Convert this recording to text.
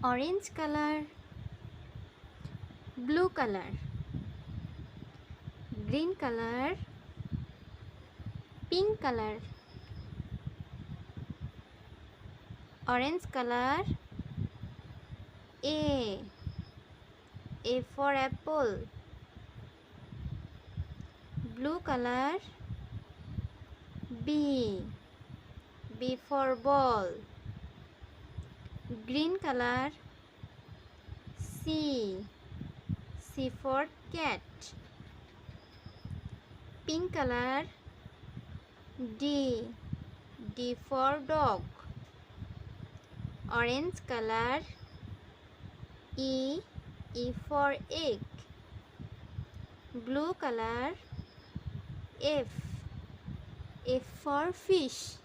orange color, blue color, green color, pink color, orange color. A for apple. Blue color. B for ball. Green color. C for cat. Pink color. D for dog. Orange color. E for egg. Blue color. F for fish.